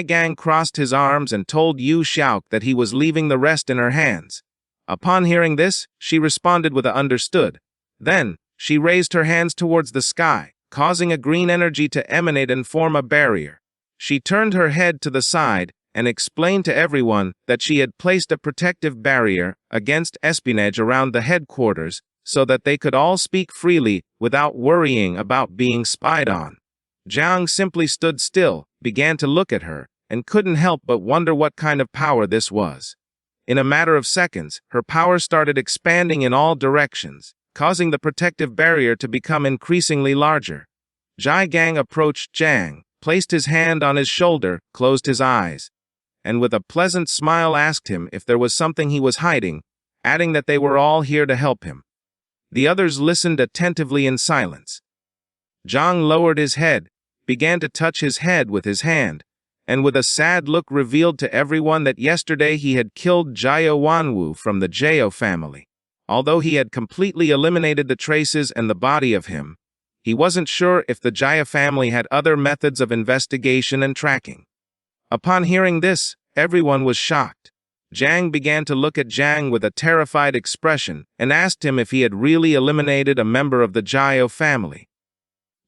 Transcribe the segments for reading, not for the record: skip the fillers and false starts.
Gang crossed his arms and told Yu Xiaok that he was leaving the rest in her hands. Upon hearing this, she responded with a understood. Then, she raised her hands towards the sky, causing a green energy to emanate and form a barrier. She turned her head to the side and explained to everyone that she had placed a protective barrier against espionage around the headquarters so that they could all speak freely without worrying about being spied on. Jang simply stood still, began to look at her, and couldn't help but wonder what kind of power this was. In a matter of seconds, her power started expanding in all directions, causing the protective barrier to become increasingly larger. Gang approached Jang, placed his hand on his shoulder, closed his eyes, and with a pleasant smile asked him if there was something he was hiding, adding that they were all here to help him. The others listened attentively in silence. Jang lowered his head, began to touch his head with his hand, and with a sad look revealed to everyone that yesterday he had killed Jiao Wanwu from the Jiao family. Although he had completely eliminated the traces and the body of him, he wasn't sure if the Jiao family had other methods of investigation and tracking. Upon hearing this, everyone was shocked. Jang began to look at Jang with a terrified expression and asked him if he had really eliminated a member of the Jiao family.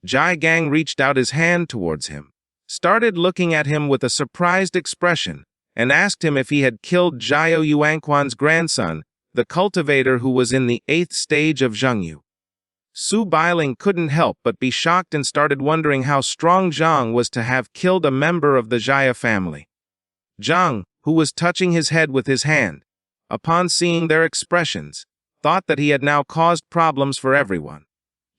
Gang reached out his hand towards him, started looking at him with a surprised expression, and asked him if he had killed Jiao Yuanquan's grandson, the cultivator who was in the 8th stage of Zhengyu. Su Bailing couldn't help but be shocked and started wondering how strong Zhang was to have killed a member of the Jiao family. Zhang, who was touching his head with his hand, upon seeing their expressions, thought that he had now caused problems for everyone.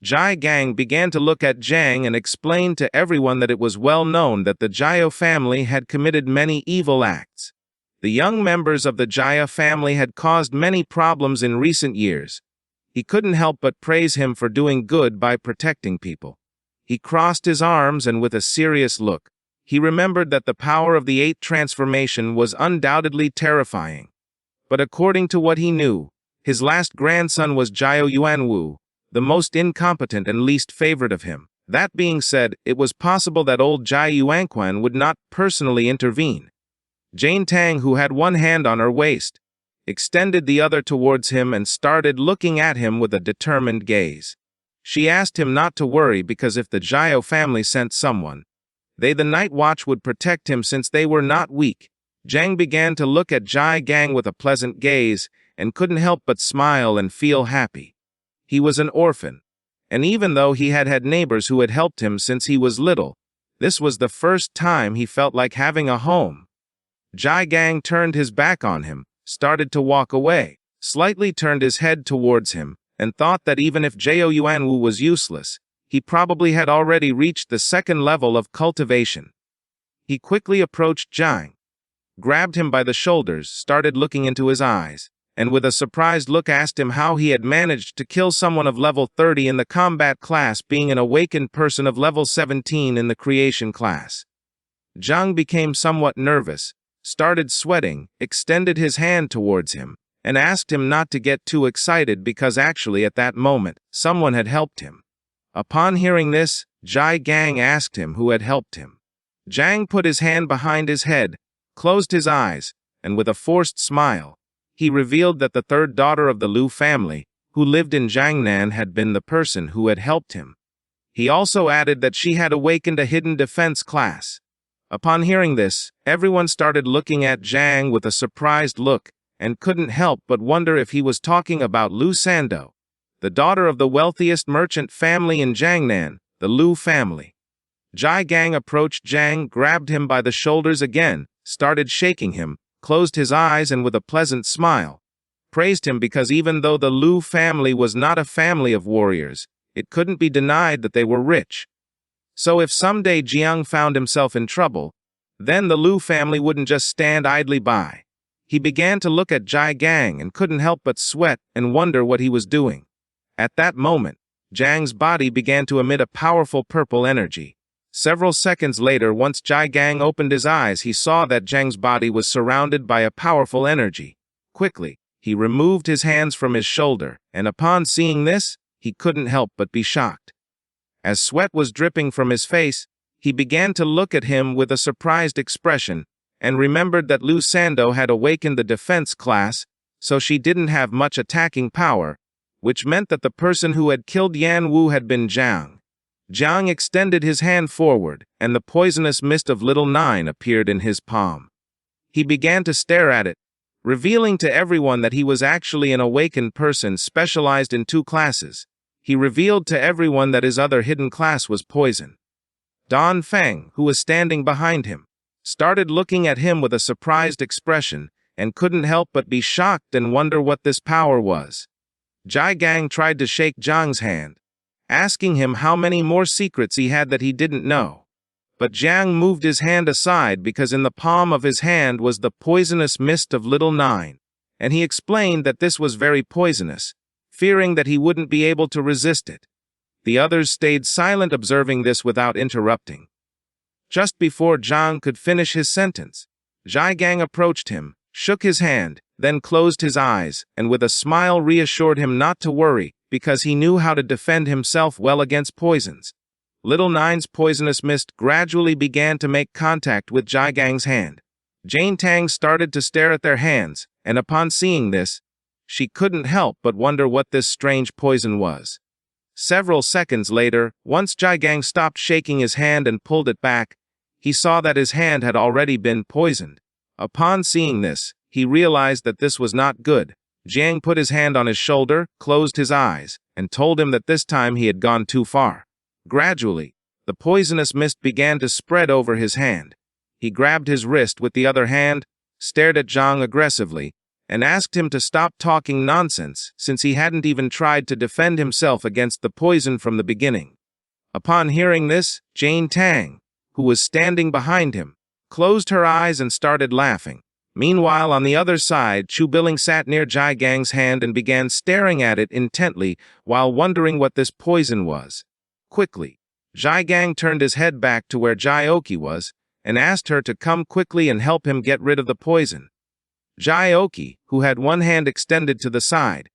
Gang began to look at Jang and explained to everyone that it was well known that the Jiao family had committed many evil acts. The young members of the Jiao family had caused many problems in recent years. He couldn't help but praise him for doing good by protecting people. He crossed his arms and with a serious look, he remembered that the power of the 8th transformation was undoubtedly terrifying. But according to what he knew, his last grandson was Jiao Yuanwu, the most incompetent and least favored of him. That being said, it was possible that old Jiao Yuanquan would not personally intervene. Jane Tang, who had one hand on her waist, extended the other towards him and started looking at him with a determined gaze. She asked him not to worry because if the Jiao family sent someone, they the night watch would protect him since they were not weak. Jang began to look at Gang with a pleasant gaze and couldn't help but smile and feel happy. He was an orphan, and even though he had had neighbors who had helped him since he was little, this was the first time he felt like having a home. Gang turned his back on him, started to walk away, slightly turned his head towards him, and thought that even if Jiao Yuanwu was useless, he probably had already reached the 2nd level of cultivation. He quickly approached Jang, grabbed him by the shoulders, started looking into his eyes, and with a surprised look asked him how he had managed to kill someone of level 30 in the combat class being an awakened person of level 17 in the creation class. Jang became somewhat nervous, started sweating, extended his hand towards him, and asked him not to get too excited because actually at that moment, someone had helped him. Upon hearing this, Gang asked him who had helped him. Jang put his hand behind his head, closed his eyes, and with a forced smile, he revealed that the 3rd daughter of the Lu family, who lived in Jiangnan, had been the person who had helped him. He also added that she had awakened a hidden defense class. Upon hearing this, everyone started looking at Jang with a surprised look, and couldn't help but wonder if he was talking about Lu Sando, the daughter of the wealthiest merchant family in Jiangnan, the Lu family. Gang approached Jang, grabbed him by the shoulders again, started shaking him, closed his eyes and with a pleasant smile, praised him because even though the Lu family was not a family of warriors, it couldn't be denied that they were rich. So if someday Jiang found himself in trouble, then the Lu family wouldn't just stand idly by. He began to look at Gang and couldn't help but sweat and wonder what he was doing. At that moment, Jang's body began to emit a powerful purple energy. Several seconds later, once Gang opened his eyes, he saw that Jang's body was surrounded by a powerful energy. Quickly, he removed his hands from his shoulder, and upon seeing this, he couldn't help but be shocked. As sweat was dripping from his face, He began to look at him with a surprised expression, and remembered that Lu Sando had awakened the defense class, so she didn't have much attacking power, which meant that the person who had killed Yan Wu had been Jang. Jang extended his hand forward, and the poisonous mist of Little Nine appeared in his palm. He began to stare at it, revealing to everyone that he was actually an awakened person specialized in 2 classes. He revealed to everyone that his other hidden class was poison. Don Feng, who was standing behind him, started looking at him with a surprised expression, and couldn't help but be shocked and wonder what this power was. Jai Gang tried to shake Zhang's hand, asking him how many more secrets he had that he didn't know. But Jang moved his hand aside because in the palm of his hand was the poisonous mist of Little Nine, and he explained that this was very poisonous, fearing that he wouldn't be able to resist it. The others stayed silent, observing this without interrupting. Just before Jang could finish his sentence, Jai Gang approached him, shook his hand, then closed his eyes, and with a smile reassured him not to worry, because he knew how to defend himself well against poisons. Little Nine's poisonous mist gradually began to make contact with Jai Gang's hand. Jane Tang started to stare at their hands, and upon seeing this, she couldn't help but wonder what this strange poison was. Several seconds later, once Jai Gang stopped shaking his hand and pulled it back, he saw that his hand had already been poisoned. Upon seeing this, he realized that this was not good. Jiang put his hand on his shoulder, closed his eyes, and told him that this time he had gone too far. Gradually, the poisonous mist began to spread over his hand. He grabbed his wrist with the other hand, stared at Zhang aggressively, and asked him to stop talking nonsense since he hadn't even tried to defend himself against the poison from the beginning. Upon hearing this, Jane Tang, who was standing behind him, closed her eyes and started laughing. Meanwhile, on the other side, Chu Billing sat near Jai Gang's hand and began staring at it intently while wondering what this poison was. Quickly, Jai Gang turned his head back to where Jai Oki was and asked her to come quickly and help him get rid of the poison. Jai Oki, who had one hand extended to the side,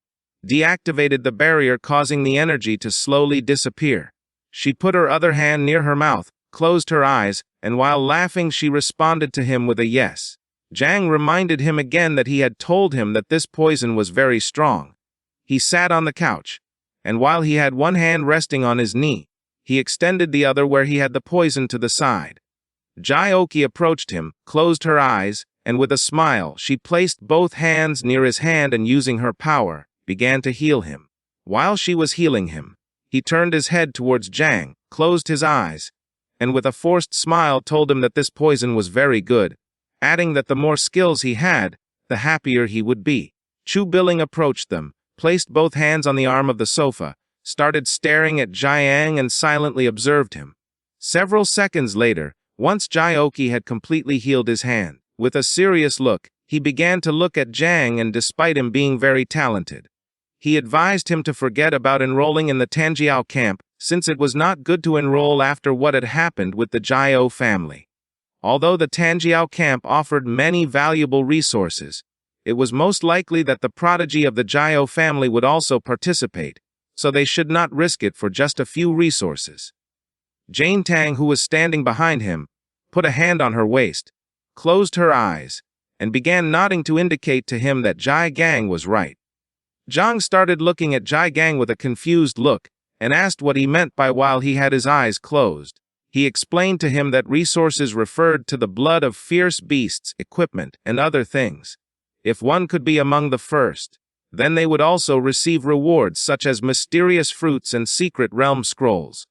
deactivated the barrier, causing the energy to slowly disappear. She put her other hand near her mouth, closed her eyes, and while laughing she responded to him with a yes. Jang reminded him again that he had told him that this poison was very strong. He sat on the couch, and while he had one hand resting on his knee, he extended the other where he had the poison to the side. Jai Oki approached him, closed her eyes, and with a smile she placed both hands near his hand and using her power, began to heal him. While she was healing him, he turned his head towards Jang, closed his eyes, and with a forced smile told him that this poison was very good, adding that the more skills he had, the happier he would be. Chu Billing approached them, placed both hands on the arm of the sofa, started staring at Jiang and silently observed him. Several seconds later, once Jai Oki had completely healed his hand, with a serious look, he began to look at Jang, and despite him being very talented, he advised him to forget about enrolling in the Tanjiao camp, since it was not good to enroll after what had happened with the Jiao family. Although the Tanjiao camp offered many valuable resources, it was most likely that the prodigy of the Jiao family would also participate, so they should not risk it for just a few resources. Jane Tang, who was standing behind him, put a hand on her waist, closed her eyes, and began nodding to indicate to him that Jai Gang was right. Zhang started looking at Jai Gang with a confused look, and asked what he meant by while he had his eyes closed. He explained to him that resources referred to the blood of fierce beasts, equipment, and other things. If one could be among the first, then they would also receive rewards such as mysterious fruits and secret realm scrolls.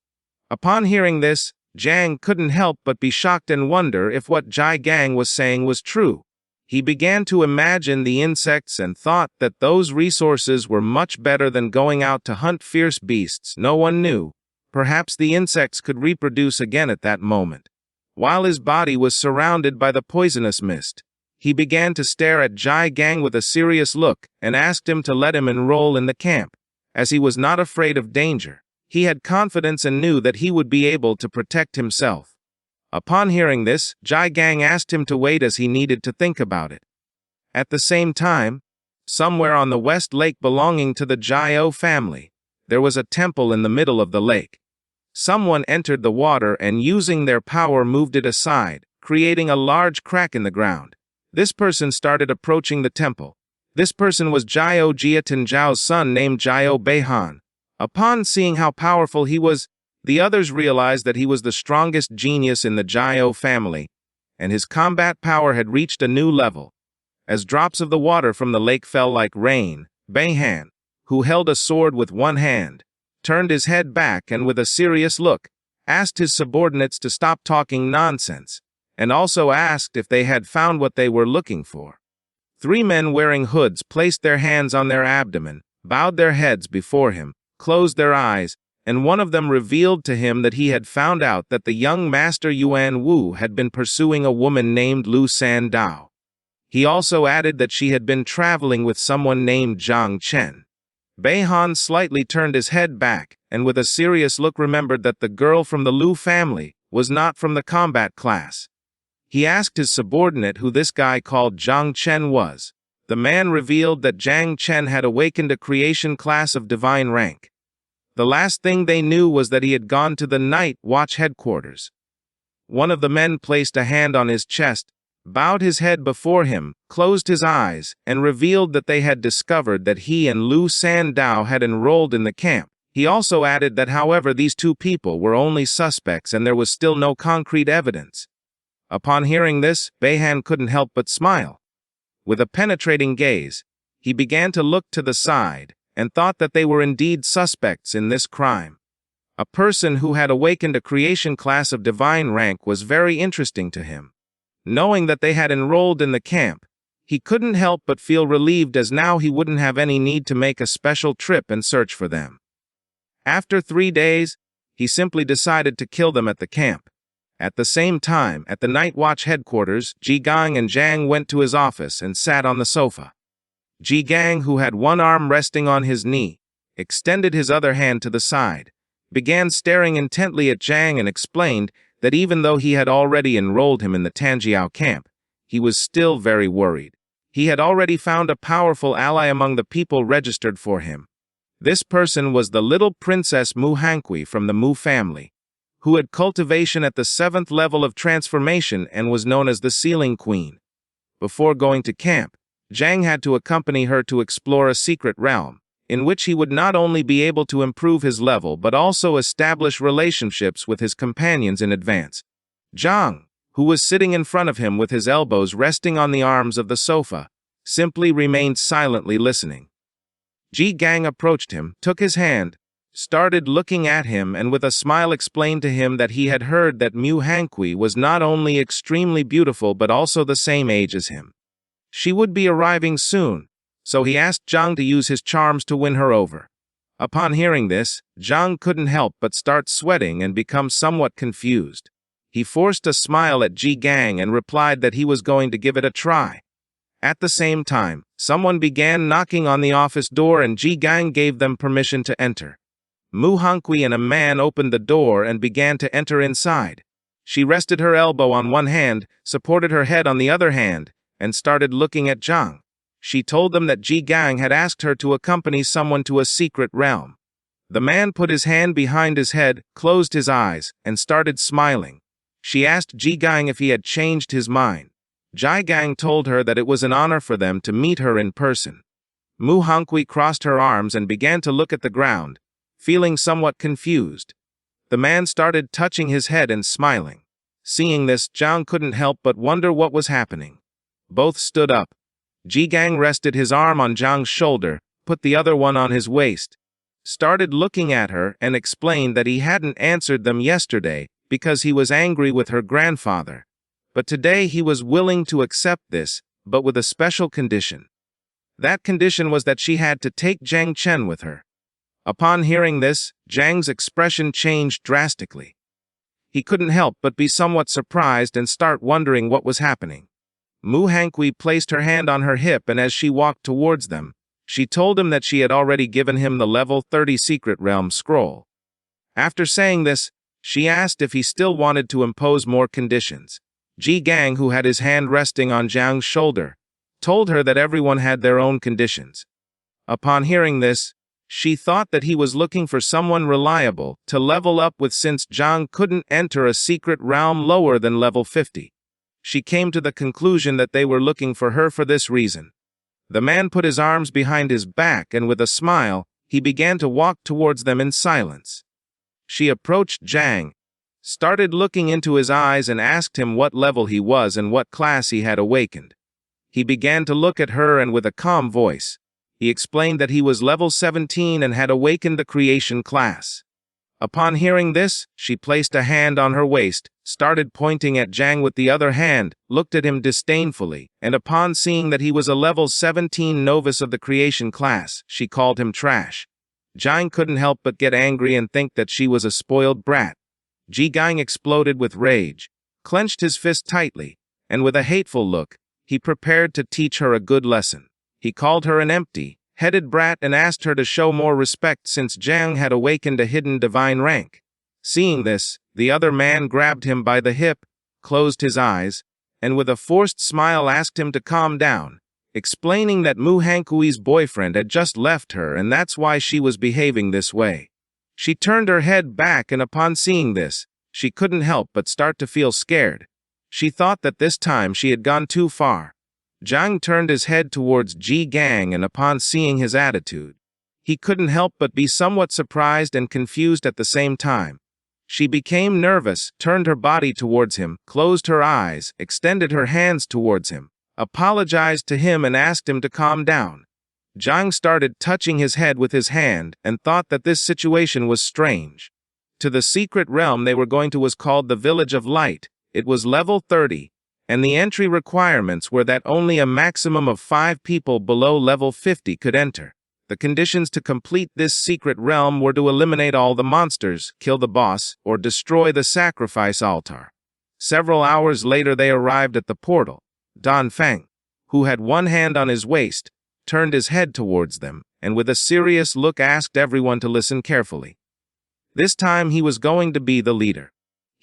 Upon hearing this, Jang couldn't help but be shocked and wonder if what Jai Gang was saying was true. He began to imagine the insects and thought that those resources were much better than going out to hunt fierce beasts no one knew. Perhaps the insects could reproduce again at that moment. While his body was surrounded by the poisonous mist, he began to stare at Jai Gang with a serious look and asked him to let him enroll in the camp, as he was not afraid of danger. He had confidence and knew that he would be able to protect himself. Upon hearing this, Jai Gang asked him to wait as he needed to think about it. At the same time, somewhere on the west lake belonging to the Jiao family, there was a temple in the middle of the lake. Someone entered the water and using their power moved it aside, creating a large crack in the ground. This person started approaching the temple. This person was Jiao Jiatan Zhao's son named Jiao Beihan. Upon seeing how powerful he was, the others realized that he was the strongest genius in the Jiao family, and his combat power had reached a new level. As drops of the water from the lake fell like rain, Beihan, who held a sword with one hand, turned his head back and with a serious look, asked his subordinates to stop talking nonsense, and also asked if they had found what they were looking for. 3 men wearing hoods placed their hands on their abdomen, bowed their heads before him, closed their eyes, and one of them revealed to him that he had found out that the young master Yuan Wu had been pursuing a woman named Lu San Dao. He also added that she had been traveling with someone named Zhang Chen. Beihan slightly turned his head back, and with a serious look remembered that the girl from the Lu family was not from the combat class. He asked his subordinate who this guy called Zhang Chen was. The man revealed that Zhang Chen had awakened a creation class of divine rank. The last thing they knew was that he had gone to the Night Watch headquarters. One of the men placed a hand on his chest, bowed his head before him, closed his eyes, and revealed that they had discovered that he and Lu San Dao had enrolled in the camp. He also added that however these 2 people were only suspects and there was still no concrete evidence. Upon hearing this, Beihan couldn't help but smile. With a penetrating gaze, he began to look to the side, and thought that they were indeed suspects in this crime. A person who had awakened a creation class of divine rank was very interesting to him. Knowing that they had enrolled in the camp, he couldn't help but feel relieved as now he wouldn't have any need to make a special trip and search for them. After 3 days, he simply decided to kill them at the camp. At the same time, at the Night Watch headquarters, Gang and Jang went to his office and sat on the sofa. Gang, who had one arm resting on his knee, extended his other hand to the side, began staring intently at Jang and explained that even though he had already enrolled him in the Tanjiao camp, he was still very worried. He had already found a powerful ally among the people registered for him. This person was the little princess Muhani from the Mu family, who had cultivation at the 7th level of transformation and was known as the Sealing Queen. Before going to camp, Jang had to accompany her to explore a secret realm, in which he would not only be able to improve his level but also establish relationships with his companions in advance. Jang, who was sitting in front of him with his elbows resting on the arms of the sofa, simply remained silently listening. Gang approached him, took his hand, started looking at him and with a smile explained to him that he had heard that Muhani was not only extremely beautiful but also the same age as him. She would be arriving soon, so he asked Jang to use his charms to win her over. Upon hearing this, Jang couldn't help but start sweating and become somewhat confused. He forced a smile at Gang and replied that he was going to give it a try. At the same time, someone began knocking on the office door and Gang gave them permission to enter. Muhani and a man opened the door and began to enter inside. She rested her elbow on one hand, supported her head on the other hand, and started looking at Jang. She told them that Gang had asked her to accompany someone to a secret realm. The man put his hand behind his head, closed his eyes, and started smiling. She asked Gang if he had changed his mind. Gang told her that it was an honor for them to meet her in person. Muhani crossed her arms and began to look at the ground, feeling somewhat confused. The man started touching his head and smiling. Seeing this, Jang couldn't help but wonder what was happening. Both stood up. Gang rested his arm on Jang's shoulder, put the other one on his waist, started looking at her and explained that he hadn't answered them yesterday because he was angry with her grandfather. But today he was willing to accept this, but with a special condition. That condition was that she had to take Zhang Chen with her. Upon hearing this, Jang's expression changed drastically. He couldn't help but be somewhat surprised and start wondering what was happening. Muhani placed her hand on her hip and as she walked towards them, she told him that she had already given him the level 30 Secret Realm scroll. After saying this, she asked if he still wanted to impose more conditions. Gang, who had his hand resting on Zhang's shoulder, told her that everyone had their own conditions. Upon hearing this, She thought that he was looking for someone reliable to level up with since Jang couldn't enter a secret realm lower than level 50. She came to the conclusion that they were looking for her for this reason. The man put his arms behind his back and with a smile, he began to walk towards them in silence. She approached Jang, started looking into his eyes and asked him what level he was and what class he had awakened. He began to look at her and with a calm voice, he explained that he was level 17 and had awakened the creation class. Upon hearing this, she placed a hand on her waist, started pointing at Jang with the other hand, looked at him disdainfully, and upon seeing that he was a level 17 novice of the creation class, she called him trash. Jang couldn't help but get angry and think that she was a spoiled brat. Jang exploded with rage, clenched his fist tightly, and with a hateful look, he prepared to teach her a good lesson. He called her an empty-headed brat and asked her to show more respect since Jang had awakened a hidden divine rank. Seeing this, the other man grabbed him by the hip, closed his eyes, and with a forced smile asked him to calm down, explaining that Muhankui's boyfriend had just left her and that's why she was behaving this way. She turned her head back and upon seeing this, she couldn't help but start to feel scared. She thought that this time she had gone too far. Jang turned his head towards Gang and upon seeing his attitude, he couldn't help but be somewhat surprised and confused at the same time. She became nervous, turned her body towards him, closed her eyes, extended her hands towards him, apologized to him and asked him to calm down. Jang started touching his head with his hand and thought that this situation was strange. To the secret realm they were going to was called the Village of Light. It was level 30. And the entry requirements were that only a maximum of 5 people below level 50 could enter. The conditions to complete this secret realm were to eliminate all the monsters, kill the boss, or destroy the sacrifice altar. Several hours later they arrived at the portal. Dan Feng, who had one hand on his waist, turned his head towards them, and with a serious look asked everyone to listen carefully. This time he was going to be the leader.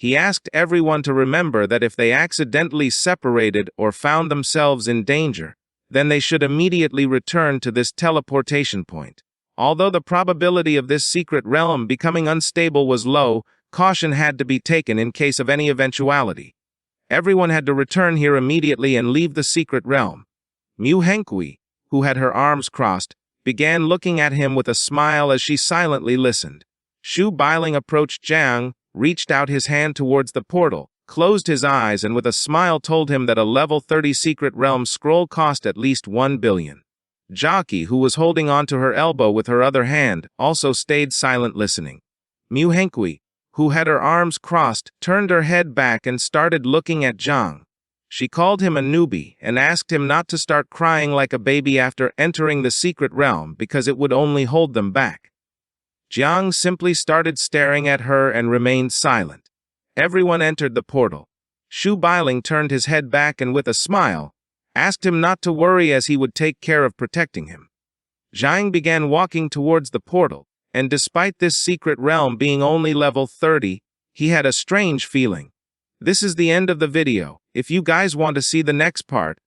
He asked everyone to remember that if they accidentally separated or found themselves in danger, then they should immediately return to this teleportation point. Although the probability of this secret realm becoming unstable was low, caution had to be taken in case of any eventuality. Everyone had to return here immediately and leave the secret realm. Muhankui, who had her arms crossed, began looking at him with a smile as she silently listened. Shu Bailing approached Jang, reached out his hand towards the portal, closed his eyes and with a smile told him that a level 30 secret realm scroll cost at least 1 billion. Jockey, who was holding onto her elbow with her other hand, also stayed silent listening. Muhankui, who had her arms crossed, turned her head back and started looking at Jang. She called him a newbie and asked him not to start crying like a baby after entering the secret realm because it would only hold them back. Jang simply started staring at her and remained silent. Everyone entered the portal. Shu Bailing turned his head back and with a smile, asked him not to worry as he would take care of protecting him. Jang began walking towards the portal, and despite this secret realm being only level 30, he had a strange feeling. This is the end of the video. If you guys want to see the next part,